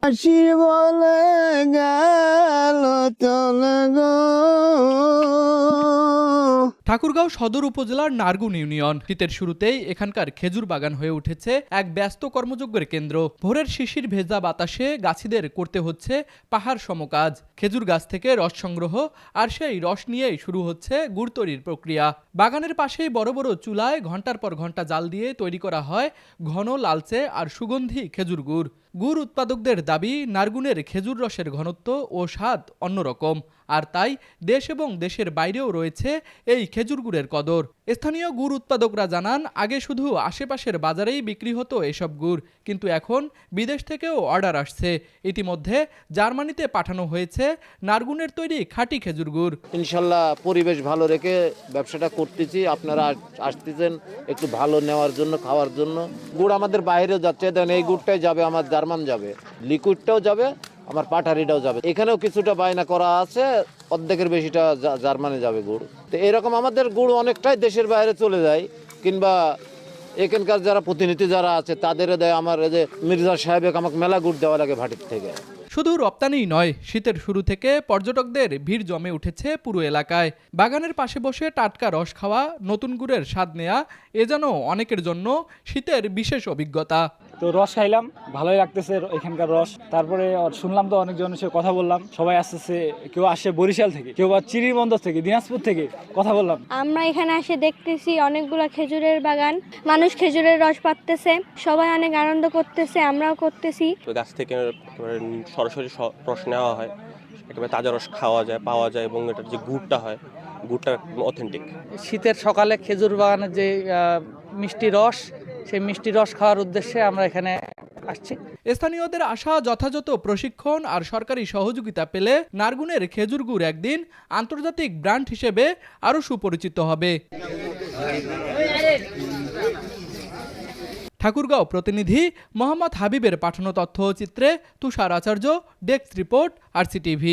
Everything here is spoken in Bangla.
হাসি বলে গেল চলে গো। ঠাকুরগাঁও সদর উপজেলার নারগুন ইউনিয়ন। শীতের শুরুতেই এখানকার খেজুর বাগান হয়ে উঠেছে এক ব্যস্ত কর্মযজ্ঞের কেন্দ্র। ভোরের শিশির ভেজা বাতাসে গাছিদের করতে হচ্ছে পাহাড় সম কাজ। খেজুর গাছ থেকে রস সংগ্রহ আর সেই রস নিয়েই শুরু হচ্ছে গুড় তৈরির প্রক্রিয়া। বাগানের পাশেই বড় বড় চুলায় ঘন্টার পর ঘন্টা জাল দিয়ে তৈরি করা হয় ঘন লালচে আর সুগন্ধি খেজুর গুড়। গুড় উৎপাদকদের দাবি, নারগুনের খেজুর রসের ঘনত্ব ও স্বাদ অন্যরকম, আর তাই দেশ এবং দেশের বাইরেও রয়েছে এই খেজুর গুড়ের কদর। স্থানীয় গুড় উৎপাদকরা জানান, আগে শুধু আশেপাশের বাজারেই বিক্রি হতো এসব গুড়, কিন্তু এখন বিদেশ থেকেও অর্ডার আসছে। ইতিমধ্যে জার্মানিতে পাঠানো হয়েছে নারগুনের তৈরি খাঁটি খেজুর গুড়। ইনশাল্লাহ পরিবেশ ভালো রেখে ব্যবসাটা করতেছি। আপনারা আসতেছেন একটু ভালো নেওয়ার জন্য, খাওয়ার জন্য। গুড় আমাদের বাইরেও যাচ্ছে, দেখেন এই গুড়টাই যাবে আমার জার্মান যাবে, লিকুইডটাও যাবে, আমার পাটারিটাও যাবে। এখানেও কিছুটা বায়না করা আছে, অর্ধেকের বেশিটা জার্মানি যাবে গুড়। তো এরকম আমাদের গুড় অনেকটাই দেশের বাইরে চলে যায়, কিংবা এখানকার যারা প্রতিনিধি যারা আছে তাদেরও দেয়। আমার এই যে মির্জা সাহেব আমাকে মেলা গুড় দেওয়া লাগে ভাটির থেকে। শুধু রপ্তানিই নয়, শীতের শুরু থেকে পর্যটকদের ভিড় জমে উঠেছে পুরো এলাকায়। বাগানের পাশে বসে টাটকা রস খাওয়া, নতুন গুড়ের স্বাদ নেওয়া, এ যেন অনেকের জন্য শীতের বিশেষ অভিজ্ঞতা। তো রস খাইলাম, ভালোই লাগতেছে এখানকার রস। তারপরে শুনলাম তো অনেকজনের সাথে কথা বললাম, সবাই আসতেছে, কেউ আসে বরিশাল থেকে, কেউ বা চিরিরবন্দর থেকে, দিনাজপুর থেকে কথা বললাম। আমরা এখানে এসে দেখতেছি অনেকগুলো খেজুরের বাগান, মানুষ খেজুরের রস পাড়তেছে, সবাই অনেক আনন্দ করতেছে, আমরাও করতেছি। গাছ থেকে সরাসরি রস নেওয়া হয়, একেবারে তাজা রস খাওয়া যায়, পাওয়া যায়, এবং এটার যে গুড়টা হয়, গুড়টা অথেন্টিক। শীতের সকালে খেজুর বাগানের যে মিষ্টি রস, সেই মিষ্টি রস খাওয়ার উদ্দেশ্যে আমরা এখানে আসছি। স্থানীয়দের আশা, যথাযথ প্রশিক্ষণ আর সরকারি সহযোগিতা পেলে নারগুনের খেজুর গুড় একদিন আন্তর্জাতিক ব্র্যান্ড হিসেবে আরও সুপরিচিত হবে। ঠাকুরগাঁও প্রতিনিধি মোহাম্মদ হাবিবের পাঠানো তথ্যচিত্রে তুষার আচার্য, ডেস্ক রিপোর্ট, RCTV।